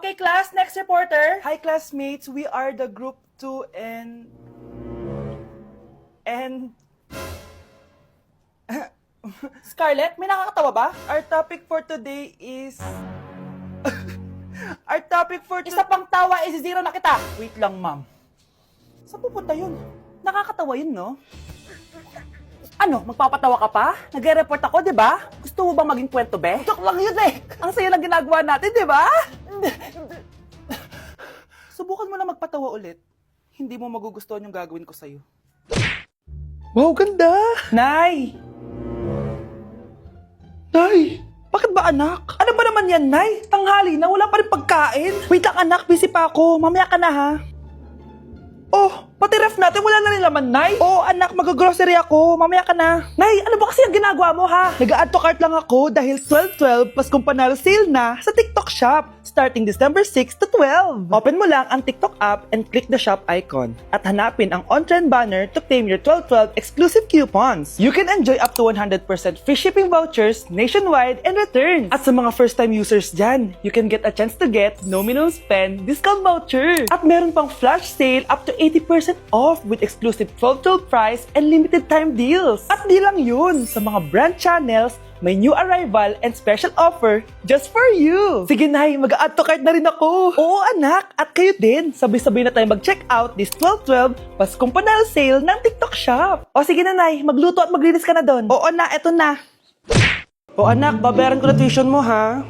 Okay, class, next reporter. Hi, classmates. We are the group 2 and... Scarlett, may nakakatawa ba? Our topic for today is... Isa pang tawa is zero na kita. Wait lang, ma'am. Saan pupunta yun? Nakakatawa yun, no? Ano, magpapatawa ka pa? Nagre-report ako, di ba? Gusto mo bang maging kwento, be? Joke lang yun eh. Ang saya lang ginagawa natin, di ba? Subukan mo na magpatawa ulit. Hindi mo magugustuhan yung gagawin ko sa'yo. Wow, ganda! Nay! Nay! Bakit ba, anak? Ano ba naman yan, Nay? Tanghali na, wala pa rin pagkain. Wait lang, anak. Busy pa ako. Mamaya ka na, ha? Oh, pati ref natin, wala na rin laman, Nay. Oh, anak, mag-grocery ako. Mamaya ka na. Nay, ano ba kasi ang ginagawa mo, ha? Nag-add to cart lang ako dahil 12/12 Paskong Panalo sale na sa TikTok Shop starting December 6 to 12. Open mo lang ang TikTok app and click the shop icon at hanapin ang on-trend banner to claim your 12/12 exclusive coupons. You can enjoy up to 100% free shipping vouchers nationwide and returns. At sa mga first-time users dyan, you can get a chance to get no minimum spend discount voucher. At meron pang flash sale up to 80% off with exclusive 12/12 price and limited time deals. At di lang yun, sa mga brand channels, may new arrival and special offer just for you. Sige, Nay, mag-add to cart na rin ako. Oo, anak. At kayo din. Sabay-sabay na tayo mag-check out this 12/12 Paskong Panalo sale ng TikTok Shop. O sige na, Nay. Magluto at maglinis ka na doon. Oo na, eto na. O anak, babayaran ko na tuition mo, ha?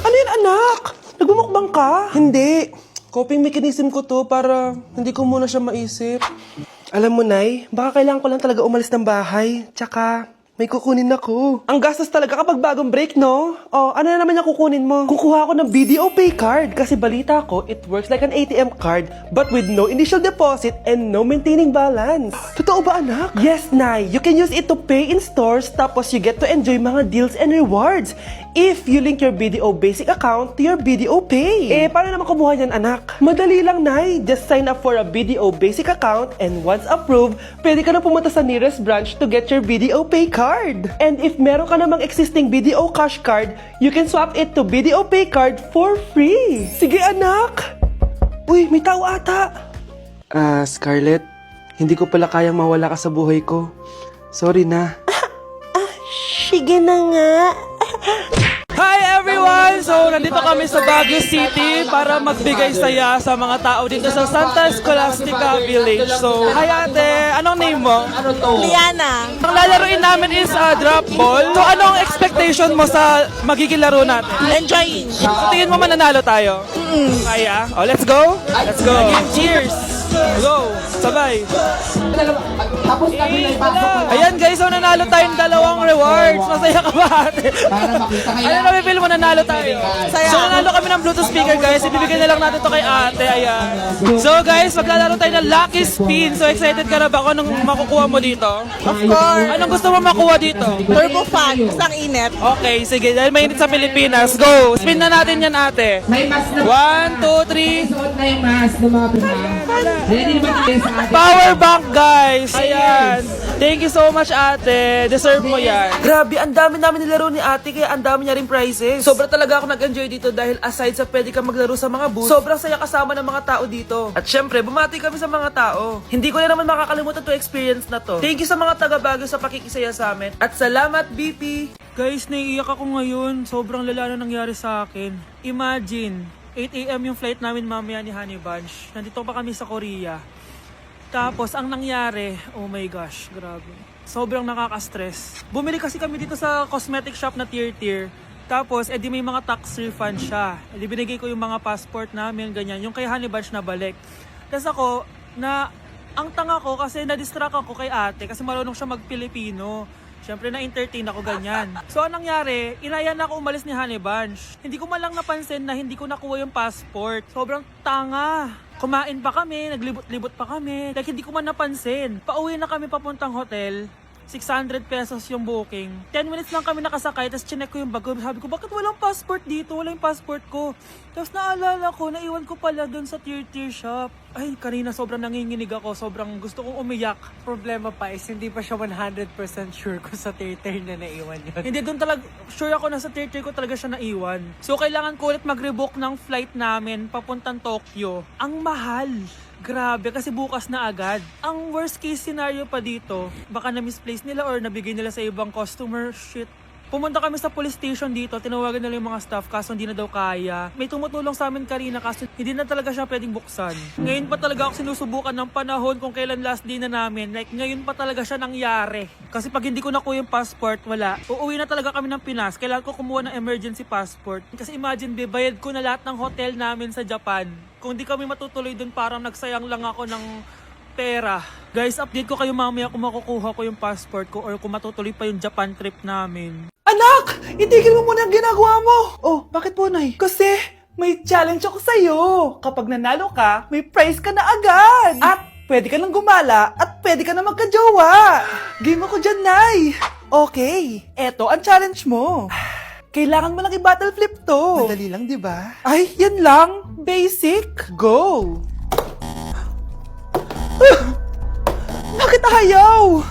Ano yan, anak? Nagmumukbang ka? Hindi. Coping mechanism ko to para hindi ko muna siya maisip. Alam mo, Nay, baka kailangan ko lang talaga umalis ng bahay. Tsaka, may kukunin ako. Ang gastos talaga kapag bagong break, no? O, ano na naman yung kukunin mo? Kukuha ako ng BDO Pay card kasi balita ko, it works like an ATM card but with no initial deposit and no maintaining balance. Totoo ba, anak? Yes, Nay. You can use it to pay in stores tapos you get to enjoy mga deals and rewards if you link your BDO Basic account to your BDO Pay. Eh, paano naman kumuha yan, anak? Madali lang, Nay. Just sign up for a BDO Basic account and once approved, pwede ka na pumunta sa nearest branch to get your BDO Pay card. And if meron ka namang existing BDO Cash card, you can swap it to BDO Pay card for free. Sige, anak. Uy, may tao ata. Scarlett, hindi ko pala kayang mawala ka sa buhay ko. Sorry na. Sige na nga. Hi everyone! So, nandito kami sa Baguio City para magbigay saya sa mga tao dito sa Santa Scholastica Village. So, hi ate! Anong name mo? Liana. Ang lalaroin namin is drop ball. So, anong expectation mo sa magiging laro natin? Enjoying. So, tingin mo mananalo tayo? Kaya? Oh, let's go! Let's go! Cheers! Go! Sabay! Ayan guys, so nanalo tayong dalawang rewards. Masaya ka ba ate? Ano na-feel mo nanalo tayo? Saya. So nanalo kami ng Bluetooth speaker guys. Ibibigay na lang natin to kay ate. Ayan. So guys, maglalaro tayo ng Lucky Spin. So excited ka na ba kung anong makukuha mo dito? Of course. Anong gusto mo makuha dito? Turbo fan. Isang init. Okay, sige. Dahil mainit sa Pilipinas. Go! Spin na natin yan ate. May mask na 1, 2, 3. suot na yung mask ng mga pinag. Ready naman tayo sa atin. Power bank, guys! Ayan! Thank you so much, ate. Deserve mo yan. Grabe, ang dami namin nilaro ni ate, kaya ang dami niya rin prizes. Sobra talaga ako nag-enjoy dito dahil aside sa pwede ka maglaro sa mga booth, sobrang saya kasama ng mga tao dito. At syempre, bumati kami sa mga tao. Hindi ko na naman makakalimutan to experience na to. Thank you sa mga taga-Baguio sa pakikisaya sa amin. At salamat, BP! Guys, naiiyak ako ngayon. Sobrang lala na nangyari sa akin. Imagine, 8 AM yung flight namin mamaya ni Honey Bunch. Nandito pa kami sa Korea. Tapos, ang nangyari, oh my gosh, grabe. Sobrang nakaka-stress. Bumili kasi kami dito sa cosmetic shop na tier-tier. Tapos, edi may mga tax refund siya. Edi binigay ko yung mga passport namin, ganyan. Yung kay Honey Bunch na balik. Tapos ako, ang tanga ko kasi na-distract ako kay ate kasi marunong siya mag-Pilipino. Siyempre, na-entertain ako ganyan. So, anong nangyari? Inaya na ako umalis ni Honey Bunch. Hindi ko man lang napansin na hindi ko nakuha yung passport. Sobrang tanga. Kumain pa kami, naglibot-libot pa kami. Like, hindi ko man napansin. Pauwi na kami papuntang hotel. 600 pesos yung booking. 10 minutes lang kami nakasakay, tapos chinek ko yung bag ko. Sabi ko, bakit walang passport dito? Wala yung passport ko. Tapos naalala ko, naiwan ko pala doon sa tier-tier shop. Ay, kanina sobrang nanginginig ako. Sobrang gusto kong umiyak. Problema pa is hindi pa siya 100% sure kung sa theater na naiwan yun. Hindi, doon talaga, sure ako na sa theater ko talaga siya naiwan. So, kailangan ko ulit mag-rebook ng flight namin papuntang Tokyo. Ang mahal. Grabe, kasi bukas na agad. Ang worst case scenario pa dito, baka na-misplace nila or nabigay nila sa ibang customer. Shit. Pumunta kami sa police station dito, tinawagan nila yung mga staff kaso hindi na daw kaya. May tumutulong sa amin kanina kaso hindi na talaga siya pwedeng buksan. Ngayon pa talaga ako sinusubukan ng panahon kung kailan last day na namin. Like ngayon pa talaga siya nangyari. Kasi pag hindi ko nakuha yung passport, wala. Uuwi na talaga kami ng Pinas. Kailangan ko kumuha ng emergency passport. Kasi imagine, bayad ko na lahat ng hotel namin sa Japan. Kung di kami matutuloy dun, parang nagsayang lang ako ng pera. Guys, update ko kayo mamaya kung makukuha ko yung passport ko or kung matutuloy pa yung Japan trip namin. Anak! Itigil mo muna ang ginagawa mo! Oh, bakit po, Nay? Kasi may challenge ako sa'yo. Kapag nanalo ka, may prize ka na agad. At pwede ka nang gumala at pwede ka na magka-jowa. Game ako dyan, Nay. Okay, eto ang challenge mo. Kailangan mo lang i-battle flip to. Madali lang, di ba? Ay, yan lang. Basic. Go! Bakit ayaw?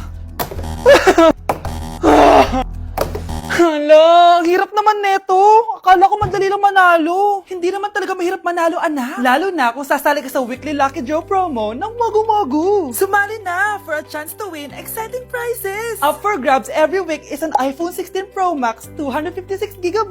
Hala, ang hirap naman neto. Akala ko madali lang manalo. Hindi naman talaga mahirap manalo, anak. Lalo na kung sasali ka sa weekly Lucky Draw promo ng Mogu Mogu. Sumali na for a chance to win exciting prizes. Up for grabs every week is an iPhone 16 Pro Max 256GB,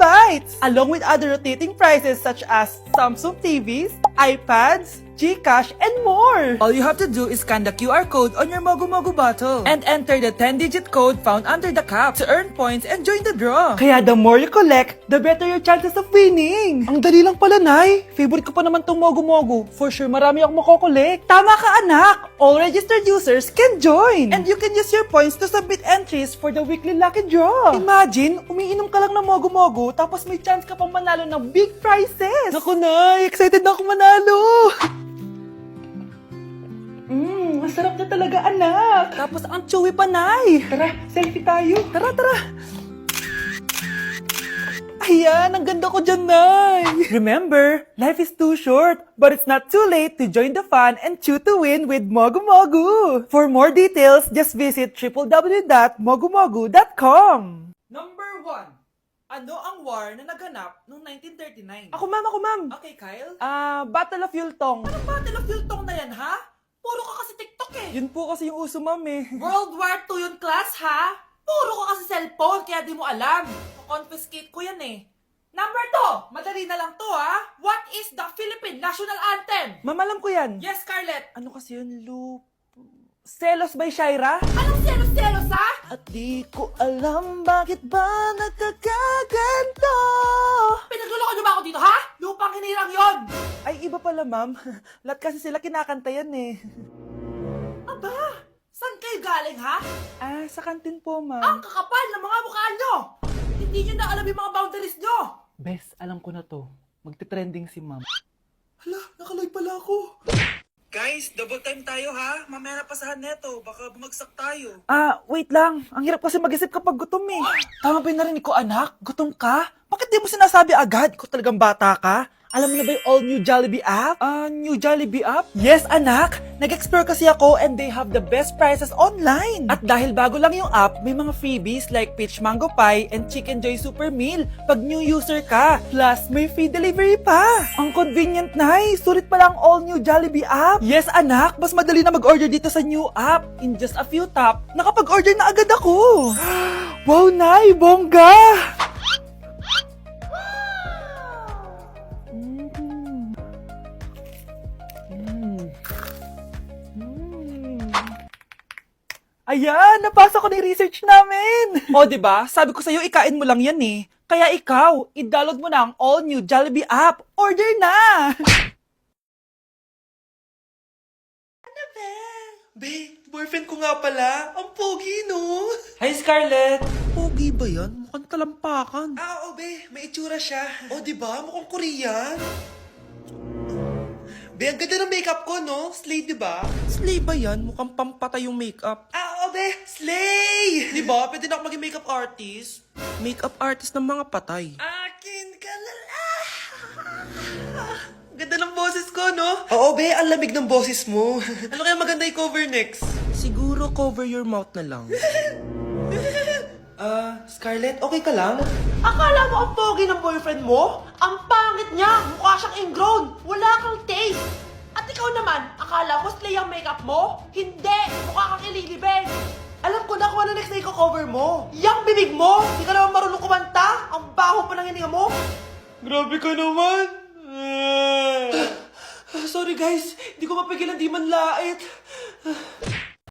along with other rotating prizes such as Samsung TVs, iPads, GCash, and more! All you have to do is scan the QR code on your Mogu Mogu bottle and enter the 10-digit code found under the cap to earn points and join the draw. Kaya the more you collect, the better your chances of winning. Ang dali lang pala, Nay. Favorite ko pa naman tong Mogu Mogu. For sure, marami akong makokolekt. Tama ka, anak! All registered users can join! And you can use your points to submit entries for the weekly lucky draw. Imagine, umiinom ka lang ng Mogu Mogu tapos may chance ka pang manalo ng big prizes. Naku, Nay! Excited na ako manalo! Masarap na talaga, anak. Tapos ang chewy pa, Nay. Tara, selfie tayo. Tara, tara. Ayan, ang ganda ko dyan, Nay. Remember, life is too short, but it's not too late to join the fun and chew to win with Mogu Mogu. For more details, just visit www.mogumogu.com. Number 1. Ano ang war na naganap noong 1939? Ako, ma'am. Okay, Kyle? Battle of Yultong. Anong Battle of Yultong na yan, ha? Puro ka kasi TikTok eh. Yun po kasi yung uso, ma'am eh. World War II yun, class, ha? Puro ka kasi cellphone, kaya di mo alam. Confiscate ko yan eh. Number 2, madali na lang to, ha? What is the Philippine National Anthem? Ma'am, alam ko yan. Yes, Scarlett. Ano kasi yun, Selos by Shaira? Anong selos, ha? At di ko alam bakit ba nagkakaganto. Pinagluloko niyo ba ako dito, ha? Lupang hinirang yon. Ay, iba pala, ma'am. Lahat kasi sila kinakanta yan eh. Aba, saan kayo galing, ha? Sa kantin po, ma'am. Ang kakapal ng mga mukha nyo! Hindi nyo na alam yung mga boundaries nyo! Bes, alam ko na to. Magte-trending si ma'am. Hala, nakalive pala ako. Guys, double time tayo ha. Mamaya na pasahan neto. Baka bumagsak tayo. Wait lang. Ang hirap kasi mag-isip kapag gutom eh. Tama ba yung narinig ko, anak? Gutom ka? Bakit di mo sinasabi agad? Ikaw talagang bata ka? Alam mo na ba yung all new Jollibee app? New Jollibee app? Yes, anak! Nag-explore kasi ako and they have the best prices online. At dahil bago lang yung app, may mga freebies like peach mango pie and chicken joy super meal pag new user ka. Plus, may free delivery pa. Ang convenient, Nay. Sulit pala ang all new Jollibee app. Yes, anak. Mas madali na mag-order dito sa new app. In just a few tap, nakapag-order na agad ako. Wow, Nay! Bongga! Ayan, napasa ko na yung research namin. O, diba? Sabi ko sa'yo, ikain mo lang yan eh. Kaya ikaw, i-download mo na ang all-new Jollibee app. Order na! Ano ba? Be, boyfriend ko nga pala. Ang pogi, no? Hi, Scarlett. Pogi ba yan? Mukhang talampakan. Oo, be. May itsura siya. O, diba? Mukhang Korean. Be, ang ganda ng makeup ko, no? Slay, diba? Slay ba yan? Mukhang pampatay yung makeup. Oo, be! Slay! Diba? Pwede na ako maging makeup artist. Makeup artist ng mga patay. Akin ka na lang! Ganda ng boses ko, no? Oo, be, ang lamig ng boses mo. Ano kaya maganda i-cover next? Siguro cover your mouth na lang. Scarlett, okay ka lang? Akala mo ang pogi ng boyfriend mo? Ang pangit niya! Mukha siyang ingrown! Wala kang taste! At ikaw naman, akala mo slay ang makeup mo? Hindi! Mukha kang ililibeng! Alam ko na kung ano next na i-cover mo. Yang bibig mo! Hindi ka naman marunong kumanta! Ang baho pa ng hininga mo! Grabe ka naman. Sorry guys, hindi ko mapigilan di man lait.